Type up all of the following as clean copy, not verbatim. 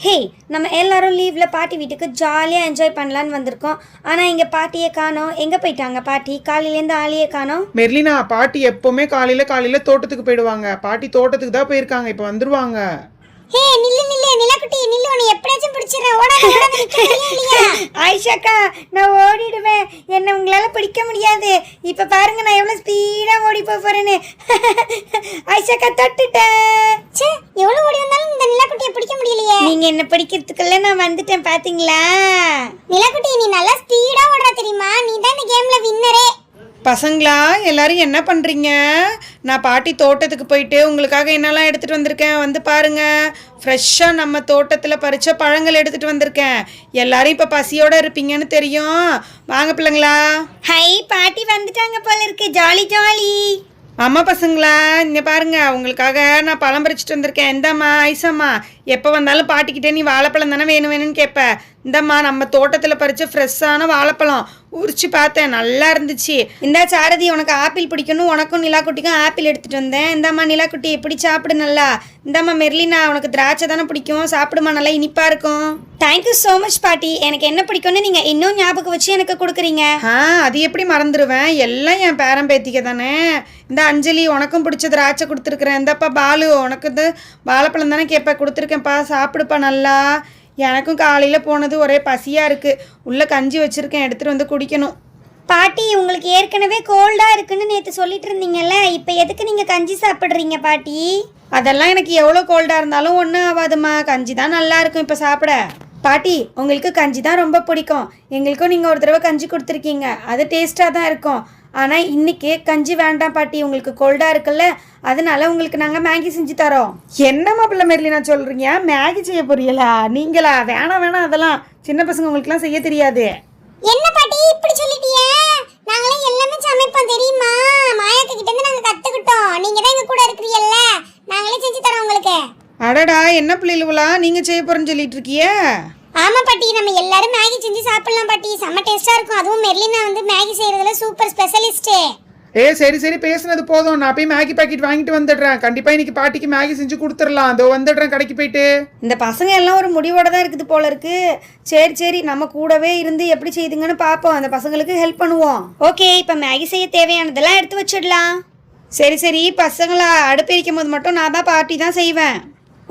ஹே, நம்ம எல்லாரும் லீவில் பாட்டி வீட்டுக்கு ஜாலியாக என்ஜாய் பண்ணலான்னு வந்திருக்கோம். ஆனால் இங்கே பாட்டியே காணோம். எங்கே போயிட்டாங்க பாட்டி? காலையிலேருந்து ஆளையே காணோம். மெர்லினா, பாட்டி எப்பவுமே காலையில தோட்டத்துக்கு போயிடுவாங்க. பாட்டி தோட்டத்துக்கு தான் போயிருக்காங்க, இப்போ வந்துருவாங்க. ஹே நில்லு நில்லு நிலக்குட்டி நில்லு, உன்னை எப்படியாச்சும் பிடிச்சிடுறேன். ஓடாத ஓடாத, இல்லையா? ஆயிஷாக்கா, நான் ஓடிடுவேன். என்னை உங்களால் பிடிக்க முடியாது. இப்போ பாருங்க நான் எவ்வளோ ஸ்பீடாக ஓடி போகிறேன்னு. ஆயிஷாக்கா தொட்டுட்டேன். ச்சே, எவ்வளவு ஓடி வந்தாலும் இந்த நிலக்குட்டியை பிடிக்க முடியலையே. நீங்கள் என்ன பிடிக்கிறதுக்குள்ள நான் வந்துட்டேன் பார்த்தீங்களா? நிலக்குட்டி, நீ நல்லா ஸ்பீடா ஓடுற தெரியுமா? நீ தான் இந்த கேம்ல வின்னரே. பசங்களா, எல்லாரும் என்ன பண்ணுறீங்க? நான் பாட்டி தோட்டத்துக்கு போயிட்டு உங்களுக்காக என்னெல்லாம் எடுத்துகிட்டு வந்திருக்கேன் வந்து பாருங்க. ஃப்ரெஷ்ஷாக நம்ம தோட்டத்தில் பறித்த பழங்கள் எடுத்துகிட்டு வந்திருக்கேன். எல்லாரும் இப்போ பசியோடு இருப்பீங்கன்னு தெரியும். வாங்க பிள்ளைங்களா. ஹை, பாட்டி வந்துட்டாங்க போல இருக்கு. Jolly jolly. ஆமாம் பசங்களா, இங்கே பாருங்க, உங்களுக்காக நான் பழம் பறிச்சுட்டு வந்திருக்கேன். இந்தாம்மா ஐசம்மா, எப்போ வந்தாலும் பாட்டிக்கிட்டே நீ வாழைப்பழம் தானே வேணும்னு கேட்ப. இந்தம்மா நம்ம தோட்டத்தில் பறித்த ஃப்ரெஷ்ஷான வாழைப்பழம் உரிச்சு பார்த்தேன், நல்லா இருந்துச்சு. இந்த சாரதி, உனக்கு ஆப்பிள் பிடிக்கணும். உனக்கும் நிலாக்குட்டிக்கும் ஆப்பிள் எடுத்துகிட்டு வந்தேன். இந்தாம்மா நிலாக்குட்டி, எப்படி சாப்பிடு நல்லா. இந்தாம்மா மெர்லினா, உனக்கு திராட்சை தானே பிடிக்கும், சாப்பிடுமா, நல்லா இனிப்பாக இருக்கும். தேங்க்யூ ஸோ மச் பாட்டி. எனக்கு என்ன பிடிக்கும்னு நீங்கள் இன்னும் ஞாபகம் வச்சு எனக்கு கொடுக்குறீங்க. அது எப்படி மறந்துடுவேன், எல்லாம் என் பேரன் பேத்திக்க தானே. இந்த அஞ்சலி, உனக்கும் பிடிச்ச திராட்சை கொடுத்துருக்குறேன். இந்தப்பா பாலு, உனக்கு இந்த வாழைப்பழம் தானே கேட்ப, கொடுத்துருக்கேன்ப்பா, சாப்பிடுப்பா நல்லா. எனக்கும் காலையில் போனது ஒரே பசியாக இருக்குது. உள்ளே கஞ்சி வச்சுருக்கேன், எடுத்துகிட்டு வந்து குடிக்கணும். பாட்டி, உங்களுக்கு ஏற்கனவே கோல்டாக இருக்குன்னு நேற்று சொல்லிட்டு இருந்தீங்கல்ல, இப்போ எதுக்கு நீங்கள் கஞ்சி சாப்பிட்றீங்க பாட்டி? அதெல்லாம் எனக்கு எவ்வளோ கோல்டாக இருந்தாலும் ஒன்றும் ஆகாதுமா, கஞ்சி தான் நல்லா இருக்கும் இப்போ சாப்பிட. பாட்டி, உங்களுக்கு கஞ்சி தான் ரொம்ப பிடிக்கும். எங்களுக்கும் நீங்கள் ஒரு தடவை கஞ்சி கொடுத்துருக்கீங்க, அது டேஸ்ட்டாக தான் இருக்கும். ஆனால் இன்றைக்கி கஞ்சி வேண்டாம் பாட்டி, உங்களுக்கு கோல்டாக இருக்குல்ல, அதனால உங்களுக்கு நாங்கள் மேகி செஞ்சு தரோம். என்னம்மா பிள்ளை மெர்லினா சொல்கிறீங்க? மேகி செய்ய போறீங்களா நீங்களா? வேணாம், அதெல்லாம் சின்ன பசங்க உங்களுக்குலாம் செய்ய தெரியாது. என்ன பாட்டி இப்படி சொல்லிட்டியே? நாங்களே எல்லாமே சமைப்போம் தெரியுமா? மாயாக்கு கிட்ட இருந்து நாங்க கத்துக்கிட்டோம். நீங்க தான் எங்க கூட இருக்கிறீங்கல்ல, நாங்களே செஞ்சு தரோம் உங்களுக்கு. அடடா, என்ன பிள்ளைகளா நீங்கள் செய்ய போகிறேன்னு சொல்லிட்டு இருக்கிய? ஆமா பாட்டி, நம்ம எல்லாரும் மேகி செஞ்சு சாப்பிடலாம் பாட்டி, செம்ம டேஸ்டா இருக்கும். அதுவும் மெர்லினா வந்து மேகி செய்யறதுல சூப்பர் ஸ்பெஷலிஸ்ட். சரி பேசுனது போதும். நான் போய் மேகி பாக்கெட் வாங்கிட்டு வந்துடுறேன். கண்டிப்பாக இன்னைக்கு பாட்டிக்கு மேகி செஞ்சு கொடுத்துடலாம். அதோ வந்துடுறேன் கடைக்கு போயிட்டு. இந்த பசங்க எல்லாம் ஒரு முடிவோட தான் இருக்குது போல இருக்கு. சரி, நம்ம கூடவே இருந்து எப்படி செய்துங்கன்னு பார்ப்போம். அந்த பசங்களுக்கு ஹெல்ப் பண்ணுவோம். ஓகே, இப்போ மேகி செய்ய தேவையானதெல்லாம் எடுத்து வச்சிடலாம். சரி பசங்களா, அடுப்பு எரிக்கும் போது மட்டும் நான் தான் பாட்டி தான் செய்வேன்.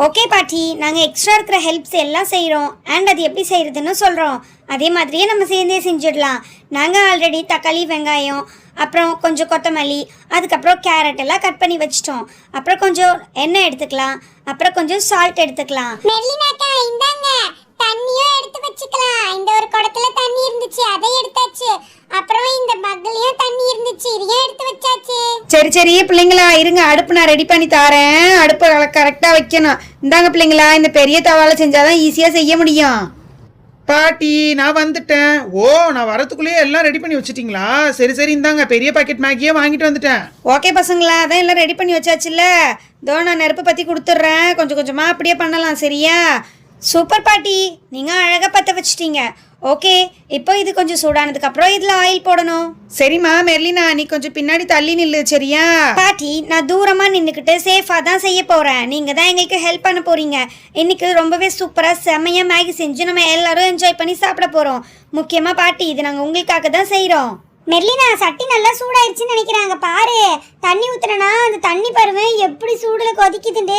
ஓகே பாட்டி, நாங்கள் எக்ஸ்ட்ரா இருக்கிற ஹெல்ப்ஸ் எல்லாம் செய்கிறோம். அண்ட் அது எப்படி செய்கிறதுன்னு சொல்கிறோம். அதே மாதிரியே நம்ம சேர்ந்தே செஞ்சிடலாம். நாங்கள் ஆல்ரெடி தக்காளி, வெங்காயம், அப்புறம் கொஞ்சம் கொத்தமல்லி, அதுக்கப்புறம் கேரட் எல்லாம் கட் பண்ணி வச்சிட்டோம். அப்புறம் கொஞ்சம் எண்ணெய் எடுத்துக்கலாம், அப்புறம் கொஞ்சம் சால்ட் எடுத்துக்கலாம். மெர்லினாக்கா, இந்தாங்க தண்ணியும் எடுத்து வச்சுக்கலாம். இந்த ஒரு குடத்துல தண்ணி இருந்துச்சு, அதை எடுத்தாச்சு. அப்புறம் இந்த மக்குலயும் தண்ணி இருந்துச்சு, இதையும் எடுத்து வச்சாச்சு. சரி பிள்ளைங்களா, இருங்க, அடுப்பு நான் ரெடி பண்ணி தரேன். அடுப்பு கரெக்டாக வைக்கணும். இந்தாங்க பிள்ளைங்களா, இந்த பெரிய தவால செஞ்சாதான் ஈஸியாக செய்ய முடியும். பாட்டி, நான் வந்துட்டேன். நான் வரதுக்குள்ளேயே எல்லாம் ரெடி பண்ணி வச்சுட்டீங்களா? சரி இந்தாங்க, பெரிய பாக்கெட் மேகியே வாங்கிட்டு வந்துட்டேன். ஓகே பசங்களா, அதான் எல்லாம் ரெடி பண்ணி வச்சாச்சுல்ல. இதோ நான் நெருப்பு பற்றி கொடுத்துட்றேன். கொஞ்சம் கொஞ்சமாக அப்படியே பண்ணலாம், சரியா? சூப்பர் பாட்டி, நீங்கள் அழகாக பற்ற வச்சிட்டீங்க. ஓகே, இப்போ இது கொஞ்சம் சூடானதுக்கப்புறம் இதில் ஆயில் போடணும். சரிம்மா மெர்லினா, நீ கொஞ்சம் பின்னாடி தள்ளி நில்லு, சரியா? பாட்டி, நான் தூரமாக நின்றுக்கிட்டு சேஃபாக தான் செய்ய போகிறேன். நீங்கள் தான் எங்களுக்கு ஹெல்ப் பண்ண போகிறீங்க. இன்றைக்கி ரொம்பவே சூப்பராக செம்மையாக மேகி செஞ்சு நம்ம எல்லாரும் என்ஜாய் பண்ணி சாப்பிட போகிறோம். முக்கியமாக பாட்டி, இது நாங்கள் உங்களுக்காக தான் செய்கிறோம். மெர்லினா, சட்டி நல்லா சூடாயிருச்சுன்னு நினைக்கிறாங்க பாரு. தண்ணி ஊத்துறனா அந்த தண்ணி பருவு எப்படி சூடுல கொதிக்குதுண்டு.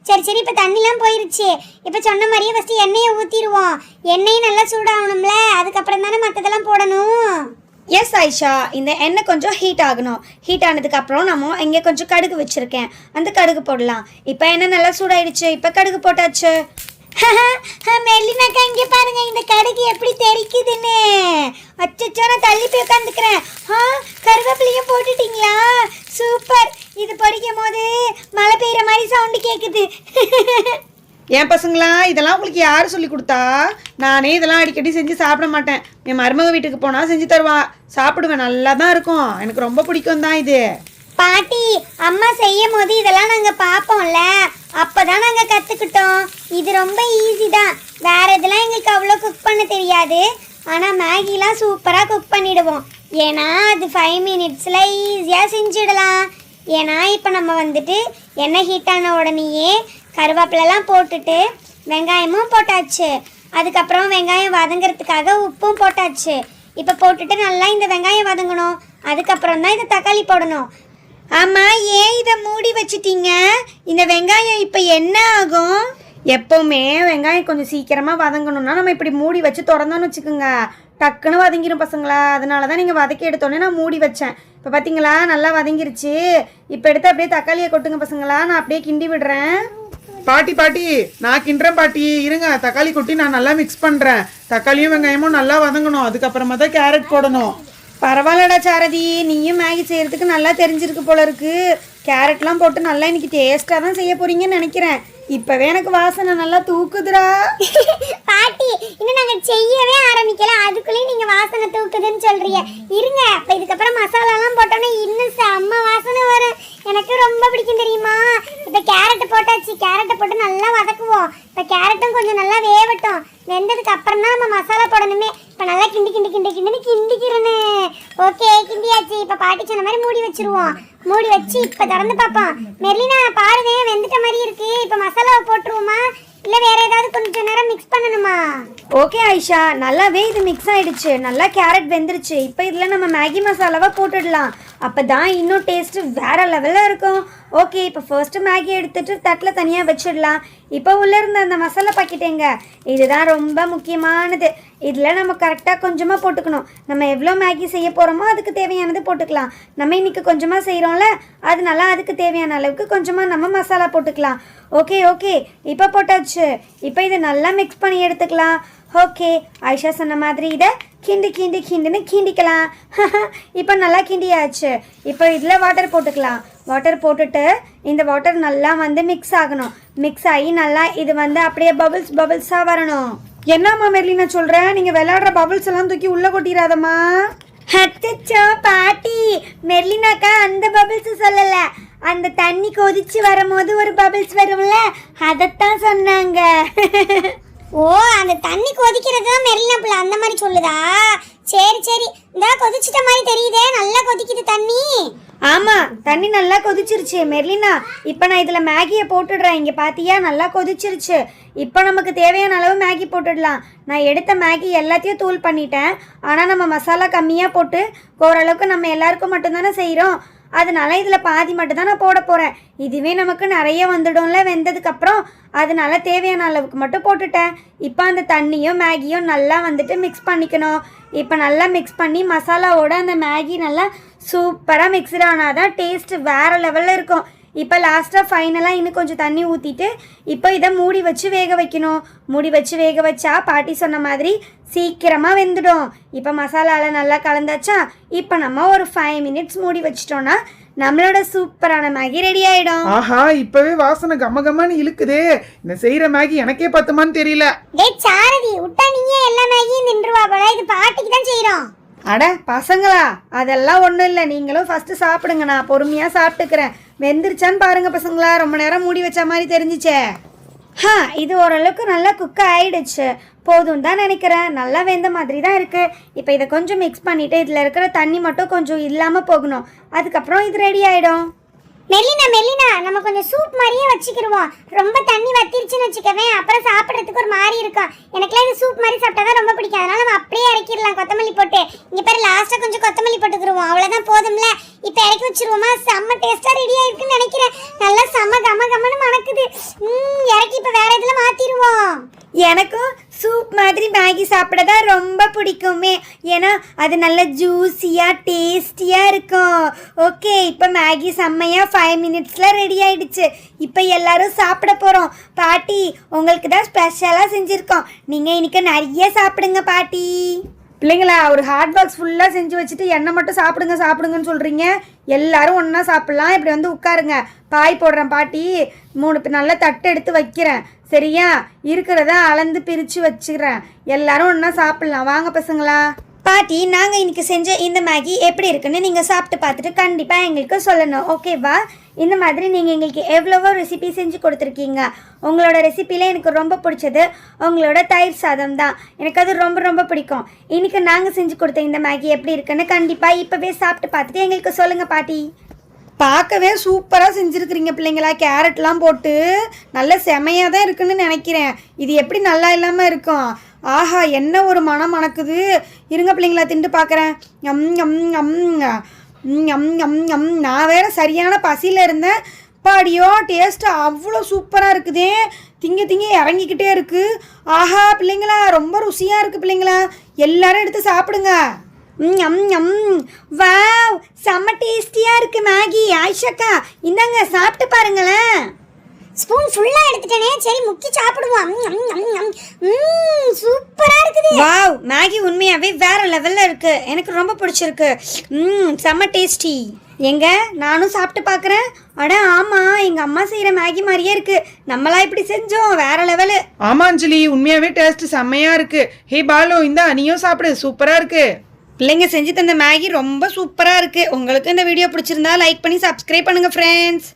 சரி இப்போ தண்ணிலாம் போயிருச்சு. இப்போ சொன்ன மாதிரியே ஃபர்ஸ்ட் எண்ணெயை ஊற்றிடுவோம். எண்ணெயும் நல்லா சூடாகணும்ல, அதுக்கப்புறம் தானே மற்றதெல்லாம் போடணும். எஸ் ஆயிஷா, இந்த எண்ணெய் கொஞ்சம் ஹீட் ஆகணும். ஹீட் ஆனதுக்கப்புறம் நம்ம இங்கே கொஞ்சம் கடுகு வச்சுருக்கேன், அந்த கடுகு போடலாம். இப்போ எண்ணெய் நல்லா சூடாயிடுச்சு, இப்போ கடுகு போட்டாச்சு. மெர்லினாக்கா, இங்கே பாருங்க இந்த கடுகு எப்படி தெரிக்குதுன்னு. அச்சோ, நான் தள்ளி போய் உட்காந்துக்கிறேன். கருவேப்பிலையும் போட்டுட்டீங்களா? சூப்பர். இது பொரிக்கும் போது மழை பெய்கிற மாதிரி சவுண்டு கேட்குது. ஏன் பசங்களா, இதெல்லாம் உங்களுக்கு யார் சொல்லி கொடுத்தா? நானே இதெல்லாம் அடிக்கடி செஞ்சு சாப்பிட மாட்டேன். என் மருமக வீட்டுக்கு போனால் செஞ்சு தருவா, சாப்பிடுவேன், நல்லா தான் இருக்கும். எனக்கு ரொம்ப பிடிக்கும் தான் இது. பாட்டி, அம்மா செய்யும் போது இதெல்லாம் நாங்கள் பார்ப்போம்ல, அப்போதான் நாங்கள் கற்றுக்கிட்டோம். இது ரொம்ப ஈஸி தான். வேற இதெல்லாம் எங்களுக்கு அவ்வளோ குக் பண்ண தெரியாது. ஆனால் மேகிலாம் சூப்பராக குக் பண்ணிடுவோம். ஏன்னா அது 5 மினிட்ஸில் ஈஸியாக செஞ்சிடலாம். ஏன்னா இப்போ நம்ம வந்துட்டு எண்ணெய் ஹீட்டான உடனேயே கருவேப்பிலெல்லாம் போட்டுட்டு வெங்காயமும் போட்டாச்சு. அதுக்கப்புறம் வெங்காயம் வதங்கிறதுக்காக உப்பும் போட்டாச்சு. இப்போ போட்டுட்டு நல்லா இந்த வெங்காயம் வதங்கணும். அதுக்கப்புறம் தான் இந்த தக்காளி போடணும். ஆமாம், ஏன் இதை மூடி வச்சிட்டீங்க? இந்த வெங்காயம் இப்போ என்ன ஆகும்? எப்போவுமே வெங்காயம் கொஞ்சம் சீக்கிரமாக வதங்கணும்னா நம்ம இப்படி மூடி வச்சு திறந்தோன்னு வச்சுக்கோங்க, டக்குன்னு வதங்கிடும் பசங்களா. அதனால தான் நீங்கள் வதக்கி எடுத்தோடனே நான் மூடி வச்சேன். இப்போ பார்த்தீங்களா, நல்லா வதங்கிருச்சு. இப்போ எடுத்து அப்படியே தக்காளியை கொட்டுங்க பசங்களா, நான் அப்படியே கிண்டி விடுறேன். பாட்டி நான் கிண்டுறேன் பாட்டி, இருங்க. தக்காளி கொட்டி நான் நல்லா மிக்ஸ் பண்ணுறேன். தக்காளியும் வெங்காயமும் நல்லா வதங்கணும். அதுக்கப்புறமா தான் கேரட் போடணும். பரவாயில்லடா சாரதி, நீயும் மேகி செய்கிறதுக்கு நல்லா தெரிஞ்சிருக்கு போல இருக்கு. கேரட்லாம் போட்டு நல்லா இன்னைக்கு டேஸ்ட்டாக தான் செய்ய போறீங்கன்னு நினைக்கிறேன். இப்போவே எனக்கு வாசனை நல்லா தூக்குதுடா. பாட்டி இன்னும் நாங்கள் செய்யவே ஆரம்பிக்கல, அதுக்குள்ளேயும் நீங்கள் வாசனை தூக்குதுன்னு சொல்கிறீங்க. இருங்க, அப்போ இதுக்கப்புறம் மசாலாலாம் போட்டோன்னே இன்னும் செம்ம வாசனை வரும். எனக்கு ரொம்ப பிடிக்கும் தெரியுமா. இப்போ கேரட்டை போட்டாச்சு. கேரட்டை போட்டு நல்லா வதக்குவோம். இப்போ கேரட்டும் கொஞ்சம் நல்லா வேவட்டும். வெந்ததுக்கு அப்புறம் தான் நம்ம மசாலா போடணுமே. இப்போ நல்லா கிண்டிக்கிறேன்னு. ஓகே, கிண்டியாச்சு. இப்போ பாட்டி சொன்ன மாதிரி மூடி வச்சிருவோம். மூடி வச்சு இப்போ திறந்து பார்ப்போம். மெர்லினா பாருங்க, வெந்துட்ட மாதிரி இருக்கு. இப்போ மசாலாவை போட்டுருவோமா இல்லை வேற ஏதாவது கொஞ்சம் நேரம் மிக்ஸ் பண்ணணுமா? ஓகே ஆயிஷா, நல்லாவே இது மிக்ஸ் ஆயிடுச்சு. நல்லா கேரட் வெந்துருச்சு. இப்போ இதில் நம்ம மேகி மசாலாவை போட்டுடலாம். அப்போ தான் இன்னும் டேஸ்ட்டு வேறு லெவலில் இருக்கும். ஓகே, இப்போ ஃபர்ஸ்ட்டு மேகி எடுத்துகிட்டு தட்டில் தனியாக வச்சிடலாம். இப்போ உள்ளே இருந்த அந்த மசாலா பாக்கெட்டுங்க, இதுதான் ரொம்ப முக்கியமானது. இதில் நம்ம கரெக்டாக கொஞ்சமாக போட்டுக்கணும். நம்ம எவ்வளோ மேகி செய்ய போகிறோமோ அதுக்கு தேவையானது போட்டுக்கலாம். நம்ம இன்றைக்கி கொஞ்சமாக செய்கிறோம்ல, அதனால அதுக்கு தேவையான அளவுக்கு கொஞ்சமாக நம்ம மசாலா போட்டுக்கலாம். ஓகே, இப்போ போட்டாச்சு. இப்போ இதை நல்லா மிக்ஸ் பண்ணி எடுத்துக்கலாம். ஓகே, ஆயிஷா சொன்ன மாதிரி இதை கிண்டுன்னு கிண்டிக்கலாம். இப்போ நல்லா கிண்டியாச்சு. இப்போ இதில் வாட்டர் போட்டுக்கலாம். வாட்டர் போட்டுட்டு இந்த வாட்டர் நல்லா வந்து மிக்ஸ் ஆகணும். மிக்ஸ் ஆகி நல்லா இது வந்து அப்படியே பபிள்ஸாக வரணும். என்னம்மா மெர்லினா சொல்கிறேன், நீங்கள் விளையாடுற பபிள்ஸ் எல்லாம் தூக்கி உள்ளே கொட்டிடாதம்மா. அச்சச்சோ பாட்டி, மெர்லினாக்கா அந்த பபிள்ஸ் சொல்லலை, அந்த தண்ணி கொதிச்சு வரும்போது ஒரு பபிள்ஸ் வரும்ல, அதைத்தான் சொன்னாங்க. ஓ, அந்த தண்ணி கொதிக்கிறது தான் மெர்லினா பிள்ளை அந்த மாதிரி சொல்லுதா? சரி, இந்த கொதிச்சிட்ட மாதிரி தெரியுதே, நல்லா கொதிக்குது தண்ணி. ஆமாம், தண்ணி நல்லா கொதிச்சிருச்சு மெர்லினா. இப்போ நான் இதில் மேகியை போட்டுடுறேன். இங்கே பார்த்தியா, நல்லா கொதிச்சிருச்சு. இப்போ நமக்கு தேவையான அளவு மேகி போட்டுடலாம். நான் எடுத்த மேகி எல்லாத்தையும் தூள் பண்ணிட்டேன். ஆனால் நம்ம மசாலா கம்மியாக போட்டு ஓரளவுக்கு நம்ம எல்லாருக்கும் மட்டும்தானே செய்கிறோம். அதனால இதில் பாதி மட்டும் தான் நான் போட போகிறேன். இதுவே நமக்கு நிறைய வந்துடும்ல வெந்ததுக்கப்புறம். அதனால தேவையான அளவுக்கு மட்டும் போட்டுட்டேன். இப்போ அந்த தண்ணியும் மேகியும் நல்லா வந்துட்டு மிக்ஸ் பண்ணிக்கணும். இப்போ நல்லா மிக்ஸ் பண்ணி மசாலாவோட அந்த மேகி நல்லா சூப்பராக மிக்ஸ்டு ஆனால் தான் டேஸ்ட்டு வேறு லெவலில் இருக்கும். இப்போ லாஸ்ட்டாக ஃபைனலாக இன்னும் கொஞ்சம் தண்ணி ஊற்றிட்டு இப்போ இதை மூடி வச்சு வேக வைக்கணும். மூடி வச்சு வேக வச்சா பாட்டி சொன்ன மாதிரி சீக்கிரமாக வெந்துடும். இப்போ மசாலாவில் நல்லா கலந்தாச்சா, இப்போ நம்ம ஒரு 5 மினிட்ஸ் மூடி வச்சிட்டோன்னா நம்மளோட சூப்பரான மேகி ரெடி ஆகிடும். ஆஹா, இப்போவே வாசனை கம்மன்னு இழுக்குதே. இந்த செய்கிற மேகி எனக்கே பத்துமான்னு தெரியல. டேய் சாரதி, விட்டா நீயே எல்லா மேகியும் நின்றுவா போல. இது பாட்டிக்கு தான் செய்கிறோம். அட பசங்களா, அதெல்லாம் ஒன்றும் இல்லை. நீங்களும் ஃபஸ்ட்டு சாப்பிடுங்க, நான் பொறுமையாக சாப்பிட்டுக்கிறேன். வெந்துருச்சான்னு பாருங்கள் பசங்களா, ரொம்ப நேரம் மூடி வச்ச மாதிரி தெரிஞ்சிச்சே. இது ஓரளவுக்கு நல்லா குக் ஆகிடுச்சு. போதும் தான் நினைக்கிறேன். நல்லா வெந்த மாதிரி தான் இருக்குது. இப்போ இதை கொஞ்சம் மிக்ஸ் பண்ணிவிட்டு இதில் இருக்கிற தண்ணி மட்டும் கொஞ்சம் இல்லாமல் போகணும். அதுக்கப்புறம் இது ரெடி ஆகிடும். மெல்லினா நம்ம கொஞ்சம் சூப் மாதிரியே வச்சுக்கிடுவோம். ரொம்ப தண்ணி வத்திருச்சுன்னு வச்சுக்கவே, அப்புறம் சாப்பிட்றதுக்கு ஒரு மாதிரி இருக்கும். எனக்குலாம் இது சூப் மாதிரி சாப்பிட்டா தான் ரொம்ப பிடிக்கும். அதனால நம்ம அப்படியே இறக்கிடலாம் கொத்தமல்லி போட்டு. இங்கே பேர் லாஸ்ட்டாக கொஞ்சம் கொத்தமல்லி போட்டுக்கிடுவோம், அவ்வளோதான் போதும்ல. இப்போ இறக்கி வச்சிருவோமா? செம்ம டேஸ்ட்டாக ரெடி ஆகிருக்குன்னு நினைக்கிறேன். நல்லா செம்ம கம்மன்னு மணக்குது. இறக்கி இப்போ வேற இதில் மாற்றிடுவோம். எனக்கும் சூப் மாதிரி மேகி சாப்பிட தான் ரொம்ப பிடிக்குமே. ஏன்னா அது நல்ல ஜூஸியாக டேஸ்டியாக இருக்கும். ஓகே, இப்போ மேகி செம்மையாக 5 மினிட்ஸில் ரெடி ஆகிடுச்சு. இப்போ எல்லாரும் சாப்பிட போகிறோம். பாட்டி, உங்களுக்கு தான் ஸ்பெஷலாக செஞ்சுருக்கோம். நீங்கள் இன்னைக்கு நிறைய சாப்பிடுங்க பாட்டி. பிள்ளைங்களா, ஒரு ஹாட் பாக்ஸ் ஃபுல்லாக செஞ்சு வச்சுட்டு எண்ணெய் மட்டும் சாப்பிடுங்கன்னு சொல்கிறீங்க. எல்லாரும் ஒன்றா சாப்பிட்லாம். இப்படி வந்து உட்காருங்க. பாய் போடுறேன் பாட்டி. 3 நல்ல தட்டு எடுத்து வைக்கிறேன். சரியா? இருக்கிறத அளந்து பிரித்து வச்சுக்கிறேன். எல்லாரும் ஒன்றா சாப்பிட்லாம். வாங்க பசங்களா. பாட்டி, நாங்கள் இன்றைக்கி செஞ்ச இந்த மேகி எப்படி இருக்குன்னு நீங்கள் சாப்பிட்டு பார்த்துட்டு கண்டிப்பாக எங்களுக்கு சொல்லணும். ஓகேவா? இந்த மாதிரி நீங்கள் எங்களுக்கு எவ்வளவோ ரெசிபி செஞ்சு கொடுத்துருக்கீங்க. உங்களோட ரெசிப்பியில் எனக்கு ரொம்ப பிடிச்சது உங்களோட தயிர் சாதம் தான். எனக்கு அது ரொம்ப ரொம்ப பிடிக்கும். இன்றைக்கி நாங்கள் செஞ்சு கொடுத்த இந்த மேகி எப்படி இருக்குன்னு கண்டிப்பாக இப்போவே சாப்பிட்டு பார்த்துட்டு எங்களுக்கு சொல்லுங்கள் பாட்டி. பார்க்கவே சூப்பராக செஞ்சுருக்குறீங்க பிள்ளைங்களா. கேரட்லாம் போட்டு நல்ல செமையாக தான் இருக்குன்னு நினைக்கிறேன். இது எப்படி நல்லா இல்லாமல் இருக்கும்? ஆஹா, என்ன ஒரு மனம் மணக்குது. இருங்க பிள்ளைங்களா, திண்டு பார்க்குறேன். நான் வேற சரியான பசியில் இருந்தேன். பாடியோ டேஸ்ட்டு அவ்வளோ சூப்பராக இருக்குதே. திங்க இறங்கிக்கிட்டே இருக்குது. ஆஹா பிள்ளைங்களா, ரொம்ப ருசியாக இருக்குது பிள்ளைங்களா. எல்லாரும் எடுத்து சாப்பிடுங்க. வாவ், செம்ம டேஸ்டியா இருக்கு மேகி. ஆயிஷாக்கா இந்தாங்க சாப்பிட்டு பாருங்களேன். ஸ்பூன் ஃபுல்லா எடுத்துட்டேனே, சரி முக்கி சாப்பிடுவோம். சூப்பரா இருக்குது. வாவ், மேகி உண்மையாகவே வேற லெவலில் இருக்குது. எனக்கு ரொம்ப பிடிச்சிருக்கு. செம்ம டேஸ்டி. எங்க நானும் சாப்பிட்டு பார்க்குறேன். அட ஆமாம், எங்கள் அம்மா செய்கிற மேகி மாதிரியே இருக்குது. நம்மளாம் இப்படி செஞ்சோம், வேற லெவலு. ஆமா அஞ்சலி, உண்மையாவே டேஸ்ட் செம்மையா இருக்கு. ஹே பாலு, இந்தா நீயும் சாப்பிடு, சூப்பரா இருக்கு. பிள்ளைங்க செஞ்சு தந்த மேகி ரொம்ப சூப்பராக இருக்குது. உங்களுக்கு இந்த வீடியோ பிடிச்சிருந்தா லைக் பண்ணி சப்ஸ்கிரைப் பண்ணுங்கள் ஃப்ரெண்ட்ஸ்.